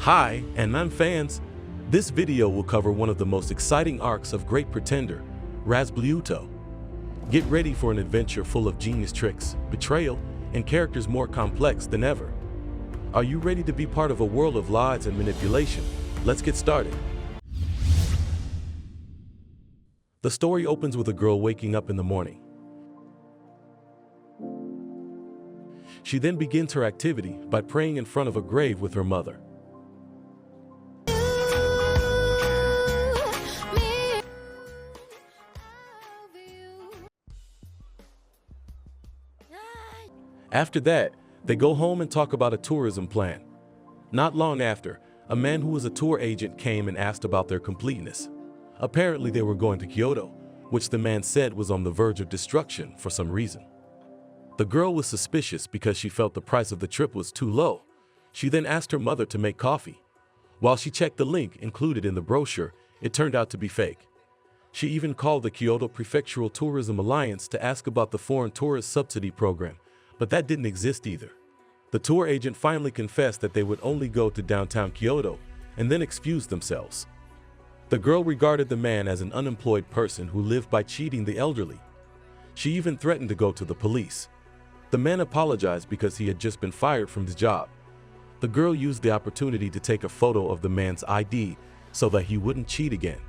Hi, and fans. This video will cover one of the most exciting arcs of Great Pretender, Razbliuto. Get ready for an adventure full of genius tricks, betrayal, and characters more complex than ever. Are you ready to be part of a world of lies and manipulation? Let's get started. The story opens with a girl waking up in the morning. She then begins her activity by praying in front of a grave with her mother. After that, they go home and talk about a tourism plan. Not long after, a man who was a tour agent came and asked about their completeness. Apparently they were going to Kyoto, which the man said was on the verge of destruction for some reason. The girl was suspicious because she felt the price of the trip was too low. She then asked her mother to make coffee. While she checked the link included in the brochure, it turned out to be fake. She even called the Kyoto Prefectural Tourism Alliance to ask about the foreign tourist subsidy program, but that didn't exist either. The tour agent finally confessed that they would only go to downtown Kyoto and then excused themselves. The girl regarded the man as an unemployed person who lived by cheating the elderly. She even threatened to go to the police. The man apologized because he had just been fired from his job. The girl used the opportunity to take a photo of the man's ID so that he wouldn't cheat again.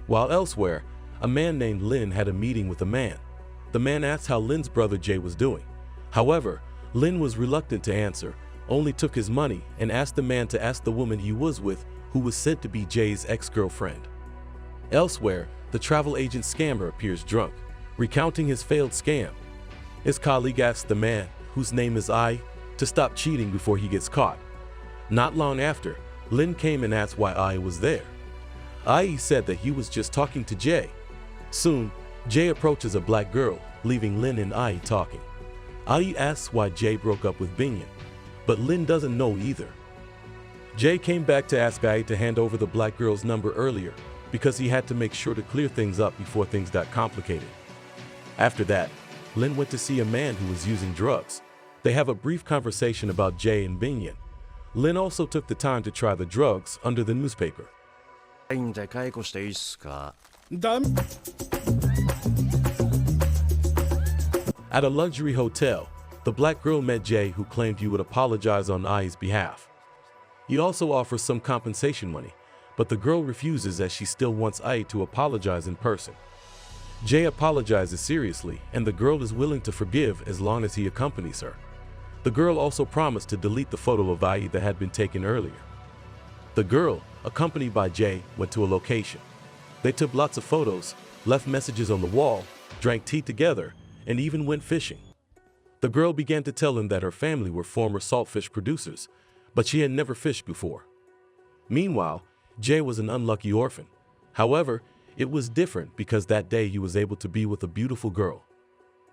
While elsewhere, a man named Lin had a meeting with a man. The man asked how Lin's brother Jay was doing. However, Lin was reluctant to answer, only took his money and asked the man to ask the woman he was with, who was said to be Jay's ex-girlfriend. Elsewhere, the travel agent scammer appears drunk, recounting his failed scam. His colleague asks the man, whose name is Ai, to stop cheating before he gets caught. Not long after, Lin came and asked why Ai was there. Ai said that he was just talking to Jay. Soon, Jay approaches a black girl, leaving Lin and Ai talking. Ai asks why Jay broke up with Binyan, but Lin doesn't know either. Jay came back to ask Ai to hand over the black girl's number earlier because he had to make sure to clear things up before things got complicated. After that, Lin went to see a man who was using drugs. They have a brief conversation about Jay and Binyan. Lin also took the time to try the drugs under the newspaper. At a luxury hotel, the black girl met Jay, who claimed he would apologize on Ai's behalf. He also offers some compensation money, but the girl refuses as she still wants Ai to apologize in person. Jay apologizes seriously, and the girl is willing to forgive as long as he accompanies her. The girl also promised to delete the photo of Ai that had been taken earlier. The girl, accompanied by Jay, went to a location. They took lots of photos, left messages on the wall, drank tea together, and even went fishing. The girl began to tell him that her family were former saltfish producers, but she had never fished before. Meanwhile, Jay was an unlucky orphan. However, it was different because that day he was able to be with a beautiful girl.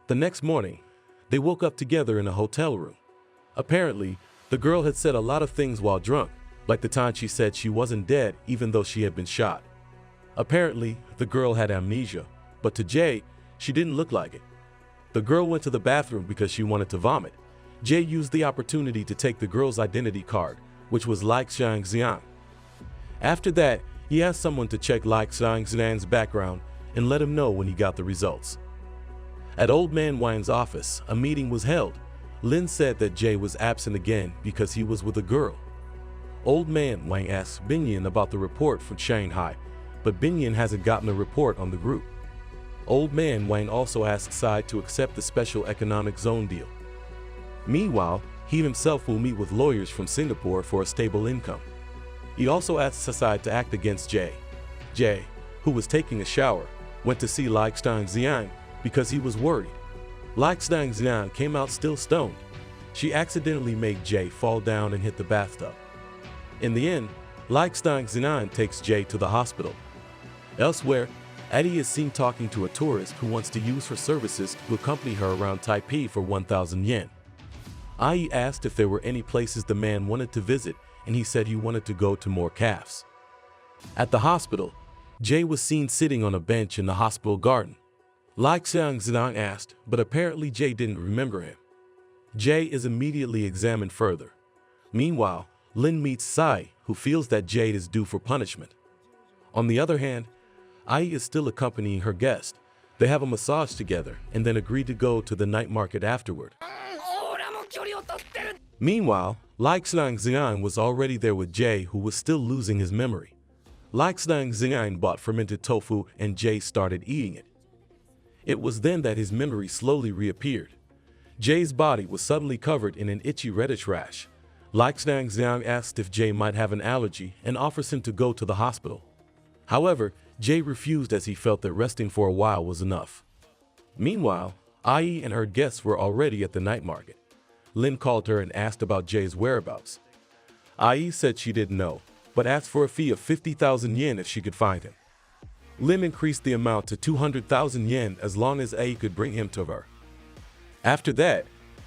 The next morning, they woke up together in a hotel room. Apparently, the girl had said a lot of things while drunk, like the time she said she wasn't dead even though she had been shot. Apparently, the girl had amnesia, but to Jay, she didn't look like it. The girl went to the bathroom because she wanted to vomit. Jay used the opportunity to take the girl's identity card, which was Lai Xiangxiang. After that, he asked someone to check Lai Xiangxiang's background and let him know when he got the results. At Old Man Wang's office, a meeting was held. Lin said that Jay was absent again because he was with a girl. Old Man Wang asked Binyan about the report from Shanghai, but Binyan hasn't gotten a report on the group. Old Man Wang also asked Sai to accept the special economic zone deal. Meanwhile, he himself will meet with lawyers from Singapore for a stable income. He also asked Sai to act against Jay. Jay, who was taking a shower, went to see Lai Xiangxiang because he was worried. Lai Xiangxiang came out still stoned. She accidentally made Jay fall down and hit the bathtub. In the end, Lai Xiangxiang takes Jay to the hospital. Elsewhere, Eddie is seen talking to a tourist who wants to use her services to accompany her around Taipei for 1,000 yen. Ai asked if there were any places the man wanted to visit, and he said he wanted to go to more cafes. At the hospital, Jay was seen sitting on a bench in the hospital garden. Lai Xiangxiang asked, but apparently Jay didn't remember him. Jay is immediately examined further. Meanwhile, Lin meets Sai, who feels that Jade is due for punishment. On the other hand, Ai is still accompanying her guest. They have a massage together and then agree to go to the night market afterward. Meanwhile, Leixnang Xiang was already there with Jay, who was still losing his memory. Leixnang Xiang bought fermented tofu and Jay started eating it. It was then that his memory slowly reappeared. Jay's body was suddenly covered in an itchy reddish rash. Leixnang Xiang asks if Jay might have an allergy and offers him to go to the hospital. However, Jay refused as he felt that resting for a while was enough. Meanwhile, Ai and her guests were already at the night market. Lin called her and asked about Jay's whereabouts. Ai said she didn't know, but asked for a fee of 50,000 yen if she could find him. Lin increased the amount to 200,000 yen as long as Ai could bring him to her. After that,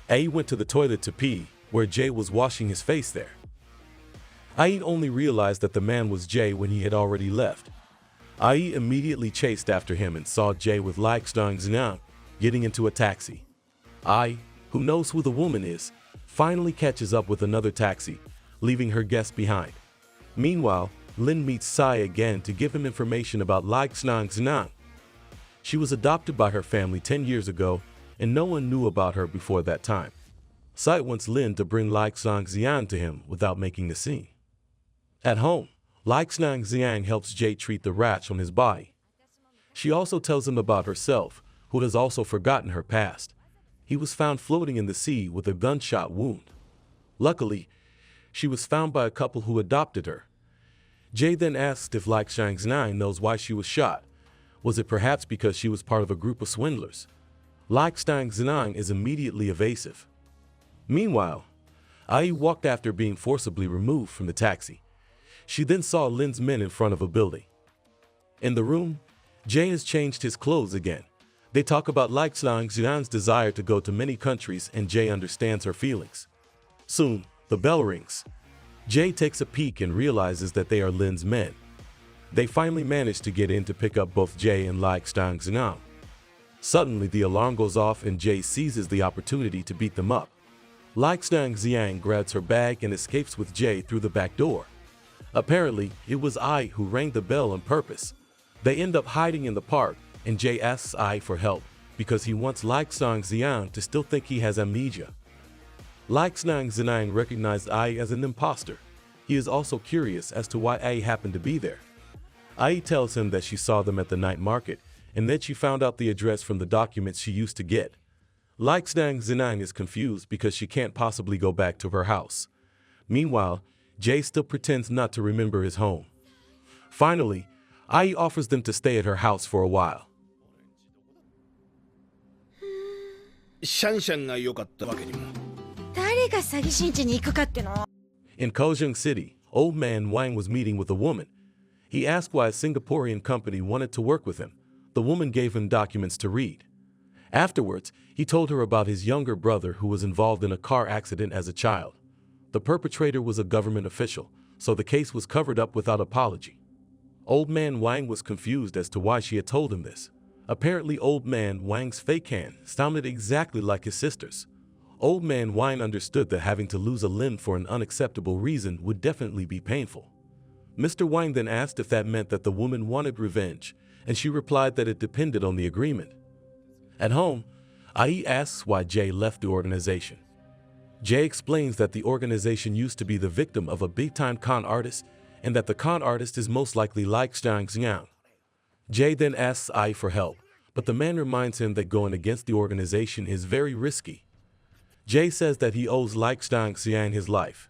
Ai went to the toilet to pee, where Jay was washing his face there. Ai only realized that the man was Jay when he had already left. Ai immediately chased after him and saw Jay with Leixnang Xiang getting into a taxi. Ai, who knows who the woman is, finally catches up with another taxi, leaving her guest behind. Meanwhile, Lin meets Sai again to give him information about Leixnang Xiang. She was adopted by her family 10 years ago, and no one knew about her before that time. Sai wants Lin to bring Leixnang Xiang to him without making a scene. At home, Leixnang Xiang helps Jay treat the rash on his body. She also tells him about herself, who has also forgotten her past. He was found floating in the sea with a gunshot wound. Luckily, she was found by a couple who adopted her. Jay then asks if Leixnang Xiang knows why she was shot. Was it perhaps because she was part of a group of swindlers? Leixnang Xiang is immediately evasive. Meanwhile, Ai walked after being forcibly removed from the taxi. She then saw Lin's men in front of a building. In the room, Jay has changed his clothes again. They talk about Leixnang Xiang's desire to go to many countries, and Jay understands her feelings. Soon, the bell rings. Jay takes a peek and realizes that they are Lin's men. They finally manage to get in to pick up both Jay and Leixnang Xiang. Suddenly, the alarm goes off and Jay seizes the opportunity to beat them up. Leixnang Xiang grabs her bag and escapes with Jay through the back door. Apparently, it was Ai who rang the bell on purpose. They end up hiding in the park, and Jay asks Ai for help because he wants Leixnang Xiang to still think he has amnesia. Leixnang Xiang recognized Ai as an imposter. He is also curious as to why Ai happened to be there. Ai tells him that she saw them at the night market and that she found out the address from the documents she used to get. Leixnang Xiang is confused because she can't possibly go back to her house. Meanwhile, Jay still pretends not to remember his home. Finally, Ai offers them to stay at her house for a while. シャンシャンが良かったわけにも。誰が詐欺師ん家に行くかっての。In Kojang City, old man Wang was meeting with a woman. He asked why a Singaporean company wanted to work with him. The woman gave him documents to read. Afterwards, he told her about his younger brother who was involved in a car accident as a child. The perpetrator was a government official, so the case was covered up without apology. Old man Wang was confused as to why she had told him this. Apparently, old man Wang's fake hand sounded exactly like his sister's. Old man Wang understood that having to lose a limb for an unacceptable reason would definitely be painful. Mr. Wang then asked if that meant that the woman wanted revenge, and she replied that it depended on the agreement. At home, Ai asks why Jay left the organization. Jay explains that the organization used to be the victim of a big-time con artist and that the con artist is most likely Leixnang Xiang. Jay then asks Ai for help, but the man reminds him that going against the organization is very risky. Jay says that he owes Leixnang Xiang his life.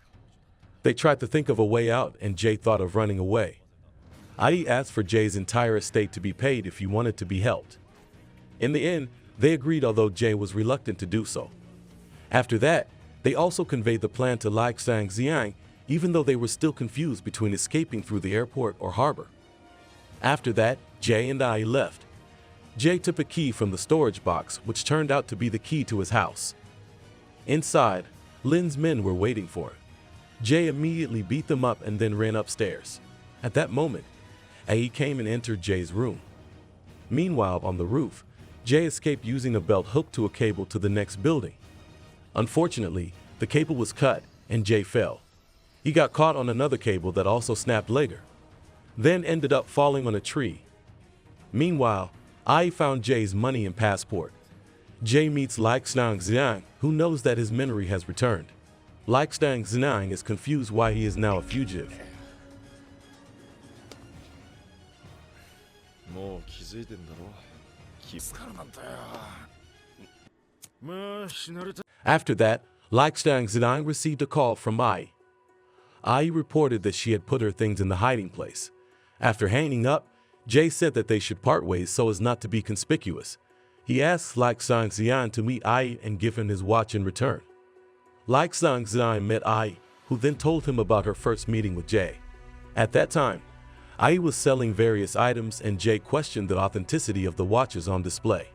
They tried to think of a way out and Jay thought of running away. Ai asked for Jay's entire estate to be paid if he wanted to be helped. In the end, they agreed, although Jay was reluctant to do so. After that, they also conveyed the plan to Leixnang Xiang, even though they were still confused between escaping through the airport or harbor. After that, Jay and Ai left. Jay took a key from the storage box, which turned out to be the key to his house. Inside, Lin's men were waiting for him. Jay immediately beat them up and then ran upstairs. At that moment, Ai came and entered Jay's room. Meanwhile, on the roof, Jay escaped using a belt hooked to a cable to the next building. Unfortunately, the cable was cut and Jay fell. He got caught on another cable that also snapped later, then ended up falling on a tree. Meanwhile, Ai found Jay's money and passport. Jay meets Laurent Xiang, who knows that his memory has returned. Laurent Xiang is confused why he is now a fugitive. もう気づいてんだろ。気づかなかったよ。まあ死なれた。 After that, Laurent Xiang received a call from Ai. Ai reported that she had put her things in the hiding place. After hanging up, Jay said that they should part ways so as not to be conspicuous. He asked Laurent Xiang to meet Ai and give him his watch in return. Laurent Xiang met Ai, who then told him about her first meeting with Jay. At that time, Ai was selling various items and Jay questioned the authenticity of the watches on display.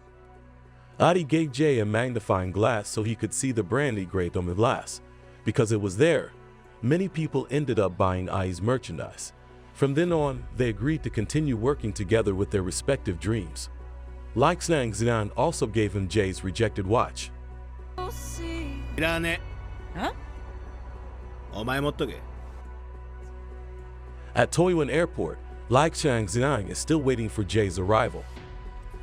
Ai gave Jay a magnifying glass so he could see the brand engraved on the glass. Because it was there, many people ended up buying Ai's merchandise. From then on, they agreed to continue working together with their respective dreams. Laurent Xiang also gave him Jay's rejected watch. いらねええ。お前持っとけ。 At Toyuan Airport, Laurent Xiang is still waiting for Jay's arrival.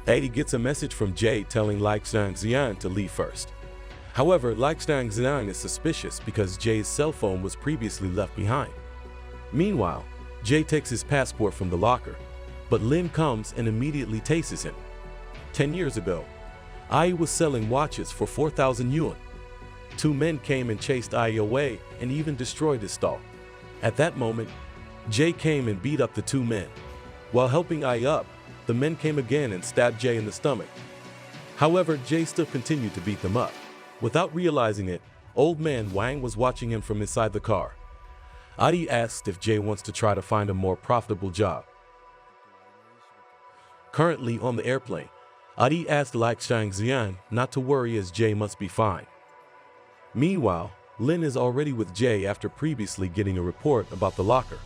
Ai gets a message from Jay telling Laurent Xiang to leave first. However, Laurent Xiang is suspicious because Jay's cell phone was previously left behind. Meanwhile, Jay takes his passport from the locker, but Lin comes and immediately tases him. 10 years ago, Ai was selling watches for 4,000 yuan. Two men came and chased Ai away and even destroyed his stall. At that moment, Jay came and beat up the two men. While helping Ai up, the men came again and stabbed Jay in the stomach. However, Jay still continued to beat them up. Without realizing it, old man Wang was watching him from inside the car. Ai asked if Jay wants to try to find a more profitable job. Currently on the airplane, Ai asked Laurent Xiang not to worry as Jay must be fine. Meanwhile, Lin is already with Jay after previously getting a report about the locker.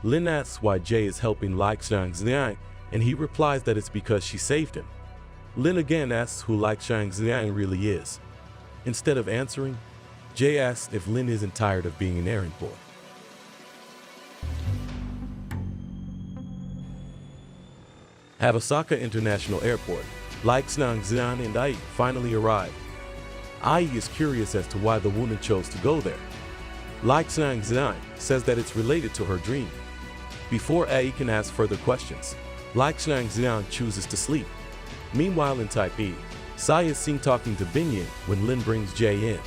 Lin asks why Jay is helping Laurent Xiang, and he replies that it's because she saved him. Lin again asks who Laurent Xiang really is. Instead of answering, Jay asks if Lin isn't tired of being an errand boy. At Osaka International Airport, Laurent Xiang and Ai finally arrive. Ai is curious as to why the woman chose to go there. Laurent Xiang says that it's related to her dream. Before Ai can ask further questions, Laurent Xiang chooses to sleep. Meanwhile in Taipei, Sai is seen talking to Binyan when Lin brings Jay in.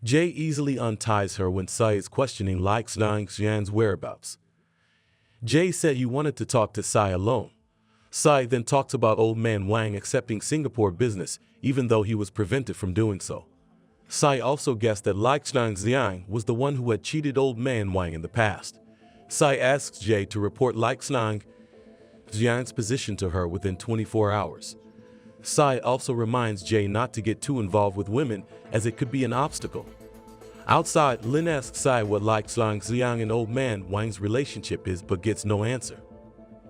Jay easily unties her when Sai is questioning Laurent Xiang's whereabouts. Jay said he wanted to talk to Sai alone. Sai then talks about old man Wang accepting Singapore business even though he was prevented from doing so. Sai also guessed that Laurent Xiang was the one who had cheated old man Wang in the past. Sai asks Jay to report Laurent Xiang's position to her within 24 hours. Sai also reminds Jay not to get too involved with women as it could be an obstacle. Outside, Lin asks Sai what Laurent Xiang and old man Wang's relationship is but gets no answer.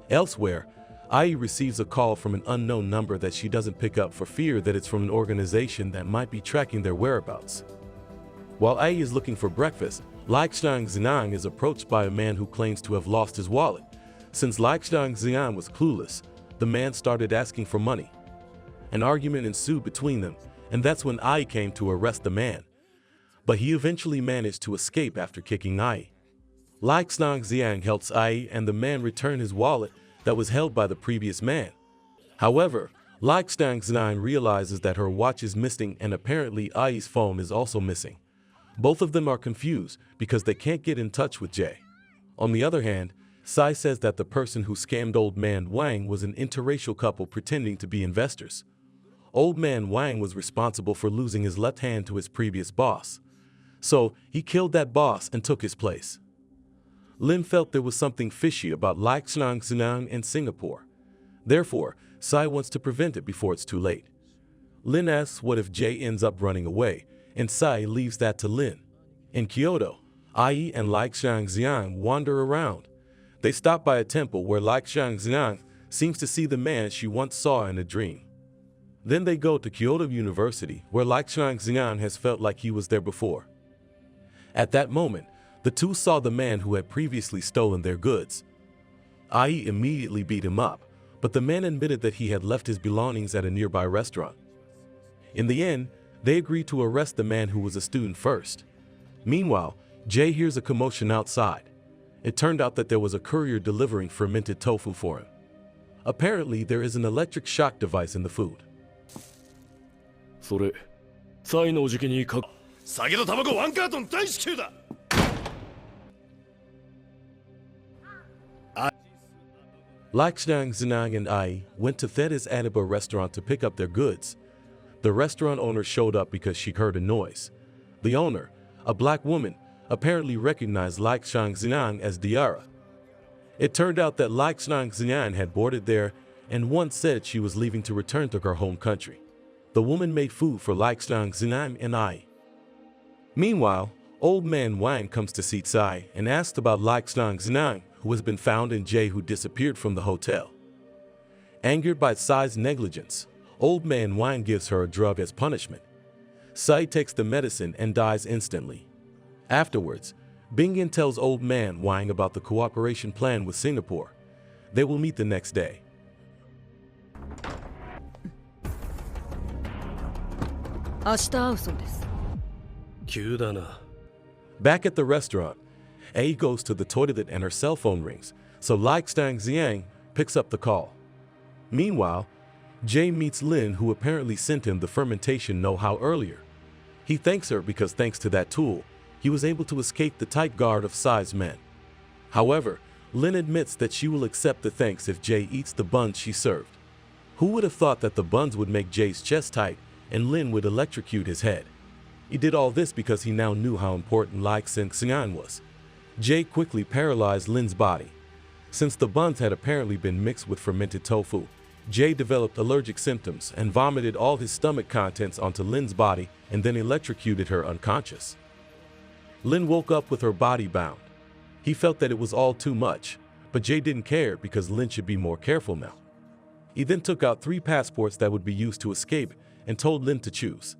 Elsewhere, Ai receives a call from an unknown number that she doesn't pick up for fear that it's from an organization that might be tracking their whereabouts. While Ai is looking for breakfast, Laurent Xiang is approached by a man who claims to have lost his wallet. Since Laurent Xiang was clueless, the man started asking for money. An argument ensued between them, and that's when Ai came to arrest the man. But he eventually managed to escape after kicking Ai. Laurent Xiang helps Ai and the man return his wallet that was held by the previous man. However, Laurent Xiang realizes that her watch is missing and apparently Ai's phone is also missing. Both of them are confused because they can't get in touch with Jay. On the other hand, Sai says that the person who scammed old man Wang was an interracial couple pretending to be investors. Old man Wang was responsible for losing his left hand to his previous boss. So he killed that boss and took his place. Lin felt there was something fishy about Laurent Xiang in Singapore. Therefore, Sai wants to prevent it before it's too late. Lin asks what if Jay ends up running away, and Sai leaves that to Lin. In Kyoto, Ai and Laurent Xiang wander around. They stop by a temple where Laurent Xiang seems to see the man she once saw in a dream. Then they go to Kyoto University where Laurent Xiang has felt like he was there before. At that moment, The two saw the man who had previously stolen their goods. Ai immediately beat him up, but the man admitted that he had left his belongings at a nearby restaurant. In the end, they agreed to arrest the man who was a student first. Meanwhile, Jay hears a commotion outside. It turned out that there was a courier delivering fermented tofu for him. Apparently, there is an electric shock device in the food. それ、サイのおじきにか酒とタバコワンカートン大至急だ。Lakshang, Zinang, and Ai went to Theda's Adiba restaurant to pick up their goods. The restaurant owner showed up because she heard a noise. The owner, a black woman, apparently recognized Lakshang Zinang as Diara. It turned out that Lakshang Zinang had boarded there and once said she was leaving to return to her home country. The woman made food for Lakshang Zinang and Ai. Meanwhile, old man Wang comes to see Tsai and asks about Lakshang Zinang, who has been found in jail, who disappeared from the hotel. Angered by Tsai's negligence, old man Wang gives her a drug as punishment. Tsai takes the medicine and dies instantly. Afterwards, Bingyan tells old man Wang about the cooperation plan with Singapore. They will meet the next day. 明日会うそうです。急だな。Back at the restaurant, A goes to the toilet and her cell phone rings, so Lakshang Xiang picks up the call. Meanwhile, Jay meets Lin, who apparently sent him the fermentation know-how earlier. He thanks her because thanks to that tool, he was able to escape the tight guard of Tsai's men. However, Lin admits that she will accept the thanks if Jay eats the buns she served. Who would have thought that the buns would make Jay's chest tight and Lin would electrocute his head? He did all this because he now knew how important Lakshang Xiang was. Jay quickly paralyzed Lin's body. Since the buns had apparently been mixed with fermented tofu, Jay developed allergic symptoms and vomited all his stomach contents onto Lin's body and then electrocuted her unconscious. Lin woke up with her body bound. He felt that it was all too much, but Jay didn't care because Lin should be more careful now. He then took out 3 passports that would be used to escape and told Lin to choose.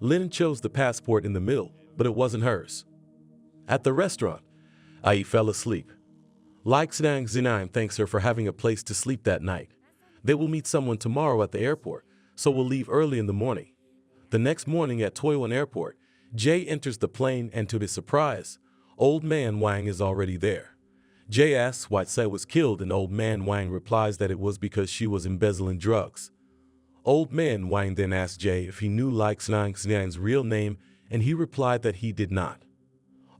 Lin chose the passport in the middle, but it wasn't hers. At the restaurant, Ai fell asleep. Lakshang Zinang thanks her for having a place to sleep that night. They will meet someone tomorrow at the airport, so will leave early in the morning. The next morning at Toiwan Airport, Jay enters the plane and to his surprise, old man Wang is already there. Jay asks why Tsai was killed and old man Wang replies that it was because she was embezzling drugs. Old man Wang then asks Jay if he knew Lakshang Zinang's real name and he replied that he did not.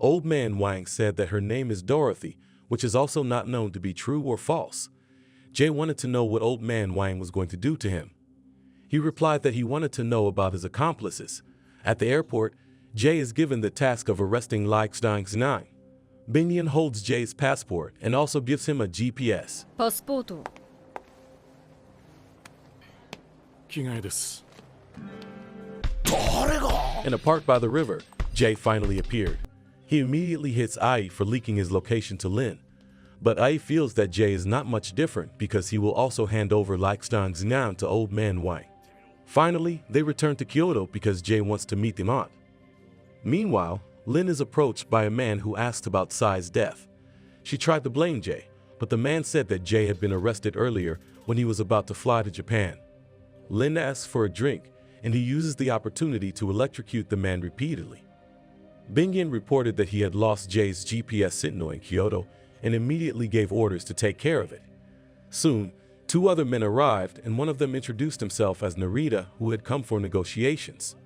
Old man Wang said that her name is Dorothy, which is also not known to be true or false. Jay wanted to know what old man Wang was going to do to him. He replied that he wanted to know about his accomplices. At the airport, Jay is given the task of arresting Lakshang Zinang. Bingyan holds Jay's passport and also gives him a GPS. パスポート。着替えです。誰が In a park by the river, Jay finally appeared. He immediately hits Ai for leaking his location to Lin. But Ai feels that Jay is not much different because he will also hand over Lakshang Zinang to old man Wang. Finally, they return to Kyoto because Jay wants to meet them aunt. Meanwhile, Lin is approached by a man who asked about Tsai's death. She tried to blame Jay, but the man said that Jay had been arrested earlier when he was about to fly to Japan. Lin asks for a drink, and he uses the opportunity to electrocute the man repeatedly. Bingyan reported that he had lost Jay's GPS signal in Kyoto and immediately gave orders to take care of it. Soon, 2 other men arrived and one of them introduced himself as Narita, who had come for negotiations.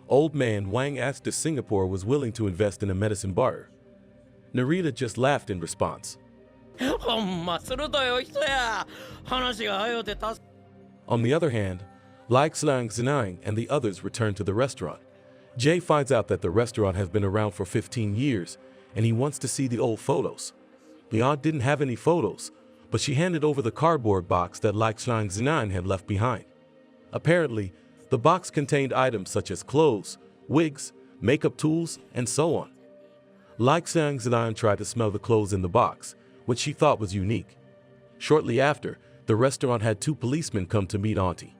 Old man Wang asked if Singapore was willing to invest in a medicine barter. Narita just laughed in response. ほんま鋭い人や。話が早うて助 On the other hand, Lakshang Zinang and the others return to the restaurant. Jay finds out that the restaurant has been around for 15 years and he wants to see the old photos. The aunt didn't have any photos, but she handed over the cardboard box that Lakshang Zinang had left behind. Apparently, the box contained items such as clothes, wigs, makeup tools, and so on. Lakshang Zinang tried to smell the clothes in the box, which she thought was unique. Shortly after, the restaurant had 2 policemen come to meet Auntie.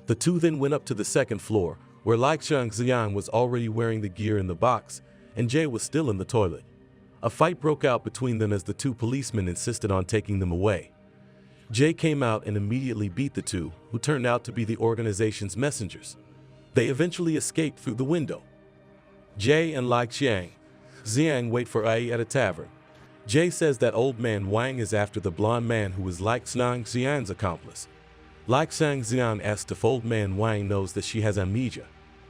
The 2 then went up to the 2nd floor, where Lakshang Zinang was already wearing the gear in the box, and Jay was still in the toilet. A fight broke out between them as the two policemen insisted on taking them away. Jay came out and immediately beat the two, who turned out to be the organization's messengers. They eventually escaped through the window. Jay and Lai Xiang wait for Ai at a tavern. Jay says that old man Wang is after the blonde man who is Lai Xiang's accomplice. Lai Xiang asks if old man Wang knows that she has amnesia.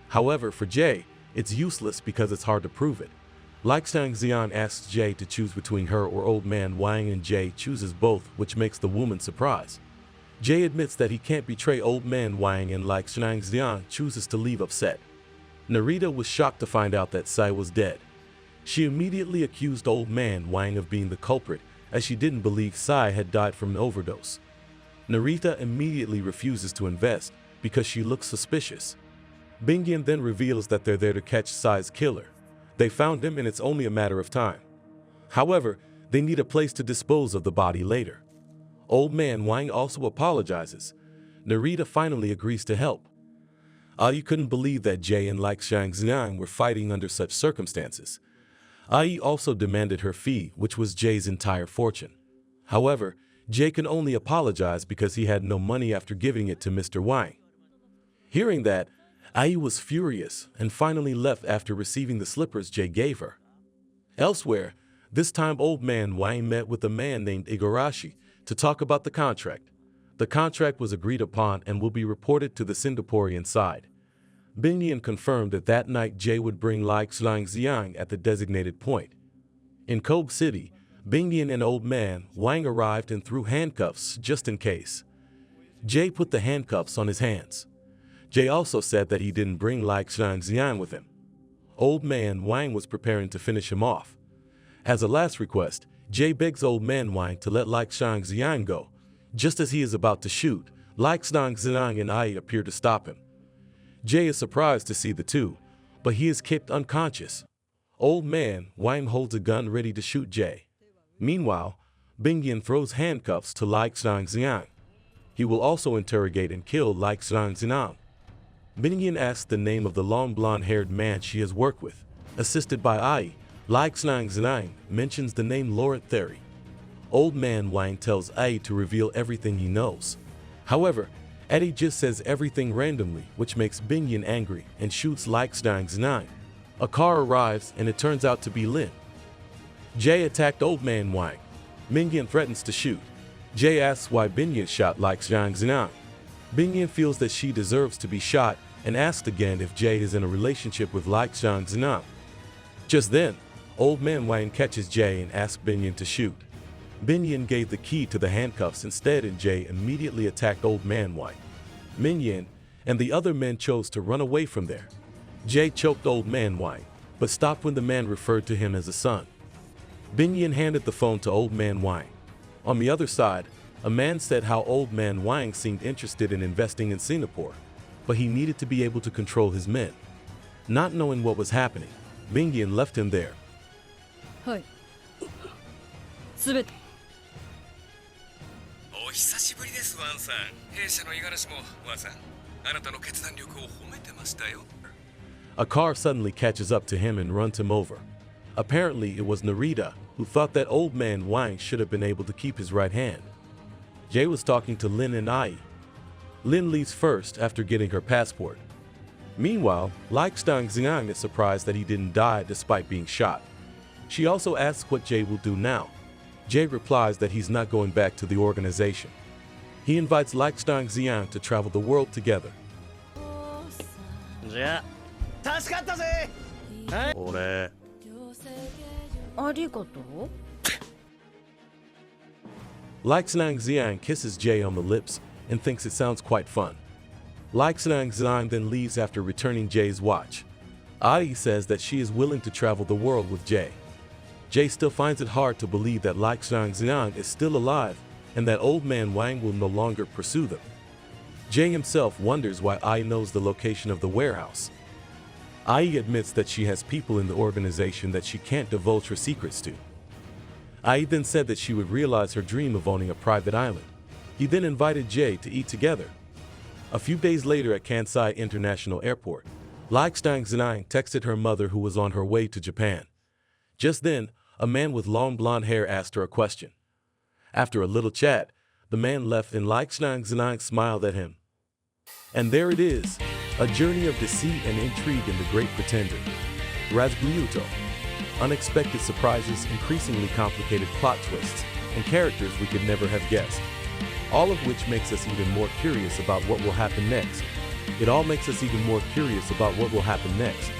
However, for Jay, it's useless because it's hard to prove it. Lai Xiang asks Jay to choose between her or old man Wang, and Jay chooses both, which makes the woman surprised. Jay admits that he can't betray old man Wang, and Lai Xiang chooses to leave upset. Narita was shocked to find out that Sai was dead. She immediately accused old man Wang of being the culprit, as she didn't believe Sai had died from an overdose. Narita immediately refuses to invest because she looks suspicious. Bingyan then reveals that they're there to catch Sai's killer. They found him and it's only a matter of time. However, they need a place to dispose of the body later. Old man Wang also apologizes. Narita finally agrees to help. Ai couldn't believe that Jay and Lai Xiang were fighting under such circumstances. Ai also demanded her fee, which was Jay's entire fortune. However, Jay can only apologize because he had no money after giving it to Mr. Wang. Hearing that, Ai was furious and finally left after receiving the slippers Jay gave her. Elsewhere, this time old man Wang met with a man named Igarashi to talk about the contract. The contract was agreed upon and will be reported to the Singaporean side. Bingyan confirmed that that night Jay would bring Lai Xiang at the designated point. In Kobe City, Bingyan and old man Wang arrived and threw handcuffs just in case. Jay put the handcuffs on his hands. Jay also said that he didn't bring Lai Xiang with him. Old man Wang was preparing to finish him off. As a last request, Jay begs old man Wang to let Lai Xiang go. Just as he is about to shoot, Lai Xiang and Ai appear to stop him. Jay is surprised to see the two, but he is kicked unconscious. Old man Wang holds a gun ready to shoot Jay. Meanwhile, Bingyan throws handcuffs to Lai Xiang. He will also interrogate and kill Lai Xiang. Bingyan asks the name of the long blonde-haired man she has worked with. Assisted by Ai, Lai Xiang mentions the name Laurent. Old man Wang tells Ai to reveal everything he knows. However, Eddie just says everything randomly, which makes Bingyan angry and shoots Lai Xiang. A car arrives and it turns out to be Lin. Jay attacked old man Wang. Bingyan threatens to shoot. Jay asks why Bingyan shot Lai Xiang. Bingyan feels that she deserves to be shot and asks again if Jay is in a relationship with Lai Xiang. Just then, old man Wang catches Jay and asks Bingyan to shoot. Bingyan gave the key to the handcuffs instead, and Jay immediately attacked old man Wang. Bingyan and the other men chose to run away from there. Jay choked old man Wang, but stopped when the man referred to him as a son. Bingyan handed the phone to old man Wang. On the other side, a man said how old man Wang seemed interested in investing in Singapore, but he needed to be able to control his men. Not knowing what was happening, Bingyan left him there. はい。すべて。お久しぶりです、ワンさん。弊社の五十嵐も、ワンさん、あなたの決断力を褒めてましたよ。A car suddenly catches up to him and runs him over. Apparently, it was Narita, who thought that old man Wang should have been able to keep his right hand. Jay was talking to Lin and Ai. Lin leaves first after getting her passport. Meanwhile, Lai Xiang is surprised that he didn't die despite being shot. She also asks what Jay will do now. Jay replies that he's not going back to the organization. He invites Lai Xiang to travel the world together. じゃ助かったぜ。あ、俺ありがとう。Lai Xiang kisses Jay on the lips and thinks it sounds quite fun. Lai Xiang then leaves after returning Jay's watch. Ai says that she is willing to travel the world with Jay. Jay still finds it hard to believe that Lai Xiang is still alive and that old man Wang will no longer pursue them. Jay himself wonders why Ai knows the location of the warehouse. Ai admits that she has people in the organization that she can't divulge her secrets to. Ai then said that she would realize her dream of owning a private island. He then invited Jay to eat together. A few days later at Kansai International Airport, Lai Xiang texted her mother, who was on her way to Japan. Just then, a man with long blonde hair asked her a question. After a little chat, the man left and Liechtenstein smiled at him. And there it is, a journey of deceit and intrigue in The Great Pretender. Razbliuto. Unexpected surprises, increasingly complicated plot twists, and characters we could never have guessed. All of which makes us even more curious about what will happen next. It all makes us even more curious about what will happen next.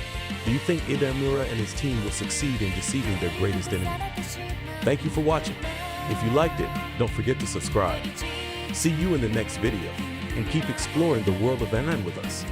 Do you think Idamura and his team will succeed in deceiving their greatest enemy? Thank you for watching. If you liked it, don't forget to subscribe. See you in the next video, and keep exploring the world of anime with us.